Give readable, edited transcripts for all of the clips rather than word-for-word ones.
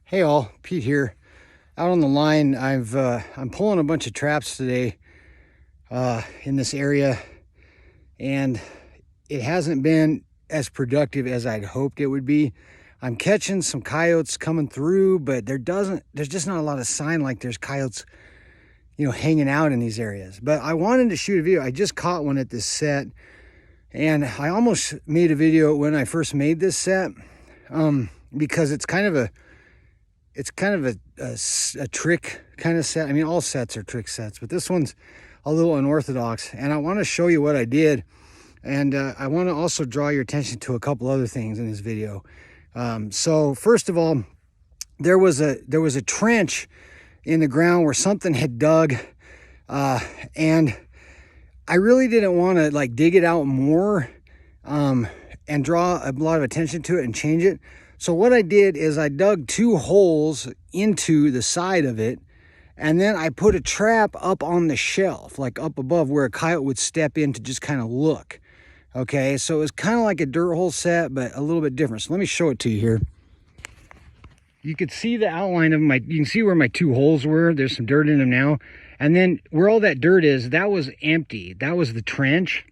Hey all, Pete here. Out on the line, I'm pulling a bunch of traps today in this area, and it hasn't been as productive as I'd hoped it would be. I'm catching some coyotes coming through, but there's just not a lot of sign like there's coyotes, hanging out in these areas. But I wanted to shoot a video. I just caught one at this set, and I almost made a video when I first made this set because it's kind of a trick kind of set. I mean, all sets are trick sets, but this one's a little unorthodox, and I want to show you what I did. And I want to also draw your attention to a couple other things in this video. So first of all, there was a trench in the ground where something had dug, and I really didn't want to like dig it out more and draw a lot of attention to it and change it. So what I did is I dug 2 holes into the side of it, and then I put a trap up on the shelf, like up above where a coyote would step in to just kind of look. Okay, so it was kind of like a dirt hole set, but a little bit different. So let me show it to you here. You could see the outline of you can see where my 2 holes were. There's some dirt in them now. And then where all that dirt is, that was empty. That was the trench.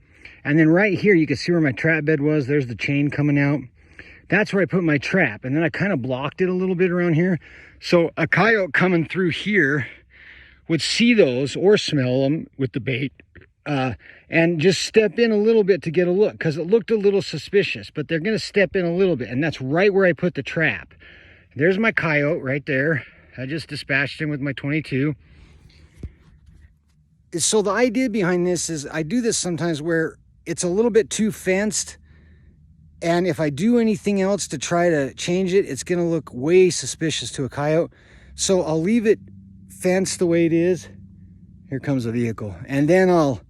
And then right here, you can see where my trap bed was. There's the chain coming out. That's where I put my trap, and then I kind of blocked it a little bit around here. So a coyote coming through here would see those or smell them with the bait and just step in a little bit to get a look, because it looked a little suspicious, but they're going to step in a little bit, and that's right where I put the trap. There's my coyote right there. I just dispatched him with my 22. So the idea behind this is I do this sometimes where it's a little bit too fenced, and if I do anything else to try to change it, it's going to look way suspicious to a coyote. So I'll leave it fenced the way it is. Here comes the vehicle. And then I'll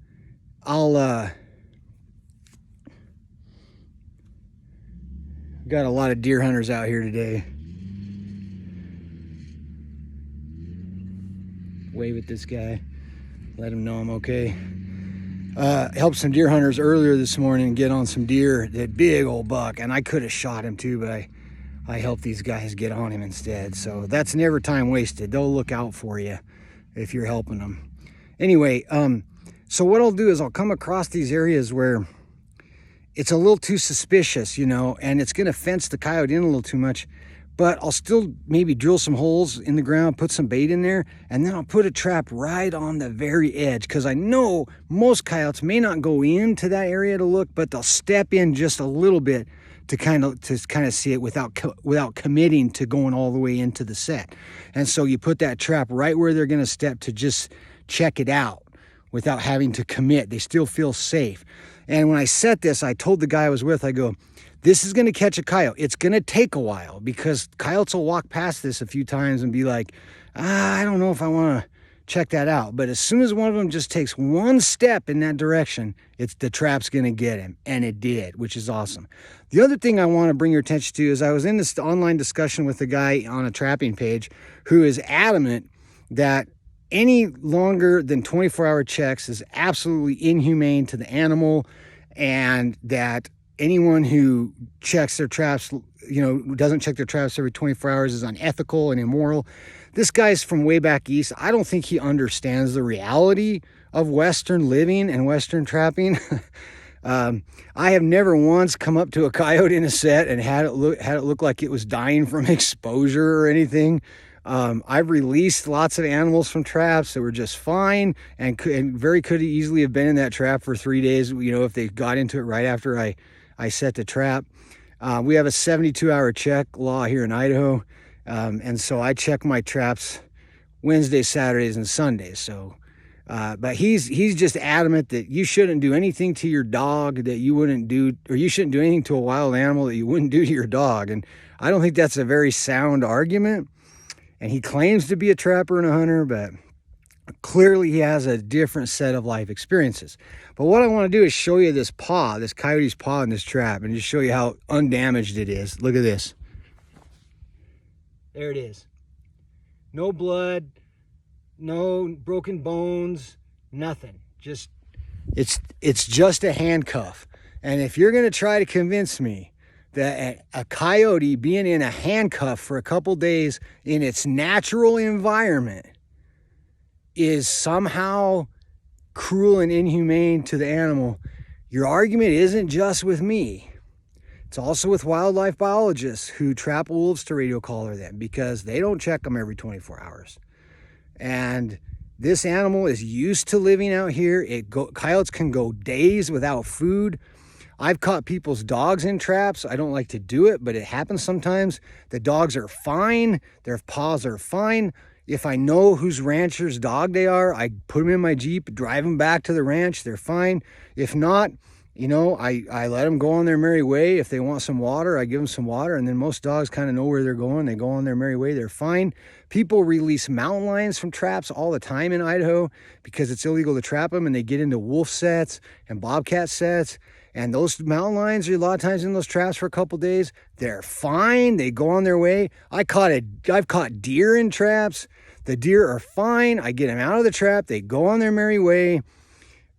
got a lot of deer hunters out here today. Wave at this guy. Let him know I'm okay. Helped some deer hunters earlier this morning get on some deer, that big old buck, and I could have shot him too, but I helped these guys get on him instead. So that's never time wasted. They'll look out for you if you're helping them. Anyway, so what I'll do is I'll come across these areas where it's a little too suspicious, and it's going to fence the coyote in a little too much, but I'll still maybe drill some holes in the ground, put some bait in there, and then I'll put a trap right on the very edge, because I know most coyotes may not go into that area to look, but they'll step in just a little bit to kind of see it without committing to going all the way into the set. And so you put that trap right where they're going to step to just check it out without having to commit. They still feel safe. And when I set this, I told the guy I was with, I go, this is going to catch a coyote. It's going to take a while, because coyotes will walk past this a few times and be like, I don't know if I want to check that out. But as soon as one of them just takes one step in that direction, the trap's going to get him. And it did, which is awesome. The other thing I want to bring your attention to is I was in this online discussion with a guy on a trapping page who is adamant that any longer than 24-hour checks is absolutely inhumane to the animal, and that anyone who checks their traps, doesn't check their traps every 24 hours is unethical and immoral. This guy's from way back east. I don't think he understands the reality of Western living and Western trapping. I have never once come up to a coyote in a set and had it look like it was dying from exposure or anything. I've released lots of animals from traps that were just fine and very could easily have been in that trap for 3 days, if they got into it right after I set the trap. We have a 72-hour check law here in Idaho, and so I check my traps Wednesdays, Saturdays, and Sundays. So, but he's just adamant that you shouldn't do anything to your dog that you wouldn't do, or you shouldn't do anything to a wild animal that you wouldn't do to your dog. And I don't think that's a very sound argument. And he claims to be a trapper and a hunter, but clearly he has a different set of life experiences. But what I want to do is show you this coyote's paw in this trap, and just show you how undamaged it is. Look at this. There it is. No blood, no broken bones, nothing. It's just a handcuff. And if you're going to try to convince me that a coyote being in a handcuff for a couple days in its natural environment is somehow cruel and inhumane to the animal, your argument isn't just with me. It's also with wildlife biologists who trap wolves to radio collar them because they don't check them every 24 hours. And this animal is used to living out here. Coyotes can go days without food. I've caught people's dogs in traps. I don't like to do it, but it happens sometimes. The dogs are fine. Their paws are fine. If I know whose rancher's dog they are, I put them in my Jeep, drive them back to the ranch. They're fine. If not, you know, I let them go on their merry way. If they want some water, I give them some water. And then most dogs kind of know where they're going. They go on their merry way. They're fine. People release mountain lions from traps all the time in Idaho because it's illegal to trap them. And they get into wolf sets and bobcat sets. And those mountain lions are a lot of times in those traps for a couple days. They're fine. They go on their way. I've caught deer in traps. The deer are fine. I get them out of the trap. They go on their merry way.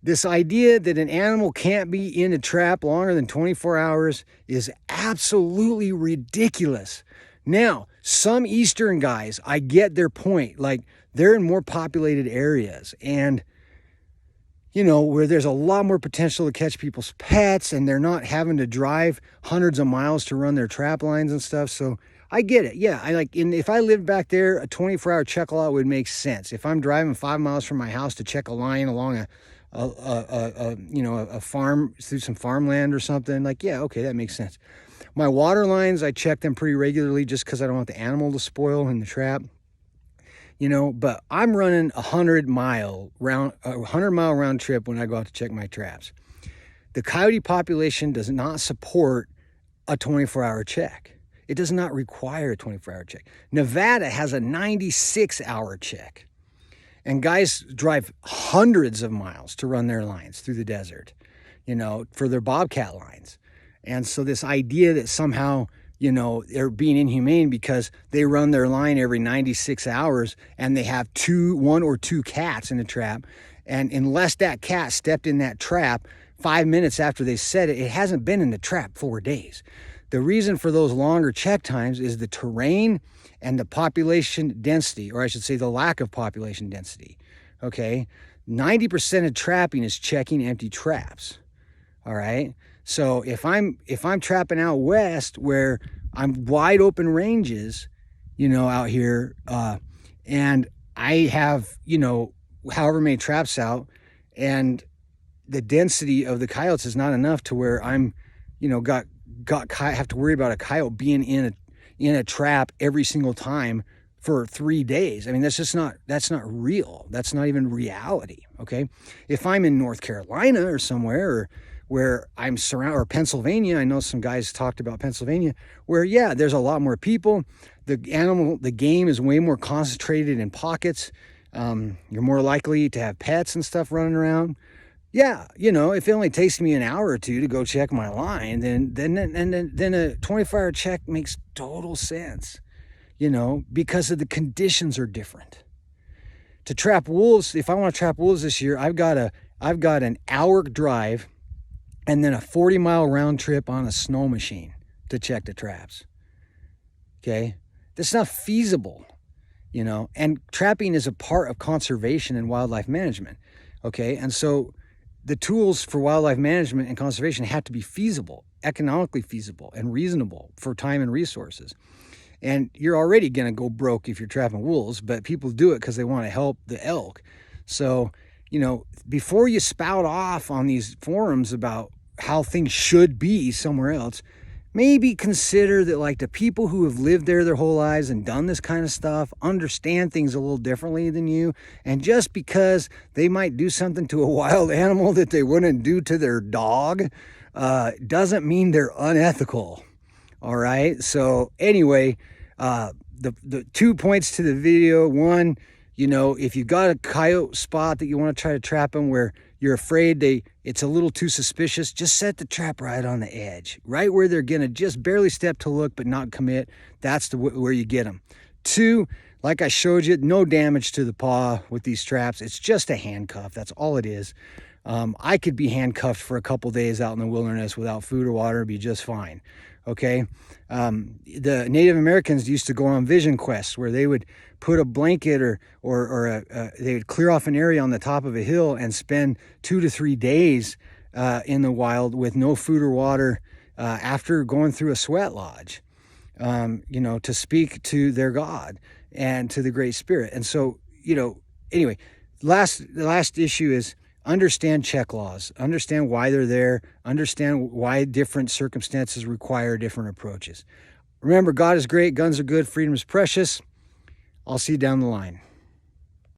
This idea that an animal can't be in a trap longer than 24 hours is absolutely ridiculous. Now, some Eastern guys, I get their point. Like, they're in more populated areas and, you know, where there's a lot more potential to catch people's pets and they're not having to drive hundreds of miles to run their trap lines and stuff. So I get it. Yeah, if I lived back there, a 24-hour check lot would make sense. If I'm driving 5 miles from my house to check a line along a farm through some farmland or something, like, yeah, okay, that makes sense. My water lines, I check them pretty regularly just because I don't want the animal to spoil in the trap, you know. But I'm running a 100-mile round trip when I go out to check my traps. The coyote population does not support a 24-hour check. It does not require a 24-hour check. Nevada has a 96-hour check. And guys drive hundreds of miles to run their lines through the desert, you know, for their bobcat lines. And so this idea that somehow, you know, they're being inhumane because they run their line every 96 hours and they have one or two cats in the trap. And unless that cat stepped in that trap 5 minutes after they set it, it hasn't been in the trap 4 days. The reason for those longer check times is the terrain and the population density, or I should say the lack of population density, okay? 90% of trapping is checking empty traps, all right? So if I'm trapping out west where I'm wide open ranges, you know, out here, and I have, you know, however many traps out, and the density of the coyotes is not enough to where I'm, you know, have to worry about a coyote being in a trap every single time for 3 days. I mean, that's not real. That's not even reality, okay? If I'm in North Carolina or somewhere, or where I'm surrounded, or Pennsylvania, I know some guys talked about Pennsylvania, where, yeah, there's a lot more people. The game is way more concentrated in pockets. You're more likely to have pets and stuff running around. Yeah, you know, if it only takes me an hour or two to go check my line, then a 24-hour check makes total sense, you know, because of the conditions are different. To trap wolves, if I want to trap wolves this year, I've got an hour drive and then a 40-mile round trip on a snow machine to check the traps. Okay? That's not feasible, you know, and trapping is a part of conservation and wildlife management. Okay? And so the tools for wildlife management and conservation have to be feasible, economically feasible, and reasonable for time and resources. And you're already going to go broke if you're trapping wolves, but people do it because they want to help the elk. So, you know, before you spout off on these forums about how things should be somewhere else, maybe consider that, like, the people who have lived there their whole lives and done this kind of stuff understand things a little differently than you. And just because they might do something to a wild animal that they wouldn't do to their dog doesn't mean they're unethical. All right. So anyway, the 2 points to the video. One, you know, if you've got a coyote spot that you want to try to trap them where you're afraid it's a little too suspicious, just set the trap right on the edge, right where they're going to just barely step to look but not commit. That's where you get them. 2, like I showed you, no damage to the paw with these traps. It's just a handcuff. That's all it is. I could be handcuffed for a couple days out in the wilderness without food or water, be just fine. okay? The Native Americans used to go on vision quests where they would put a blanket or they would clear off an area on the top of a hill and spend 2 to 3 days in the wild with no food or water after going through a sweat lodge, to speak to their God and to the Great Spirit. And so, anyway, the last issue is understand check laws, understand why they're there, understand why different circumstances require different approaches. Remember, God is great, guns are good, freedom is precious. I'll see you down the line.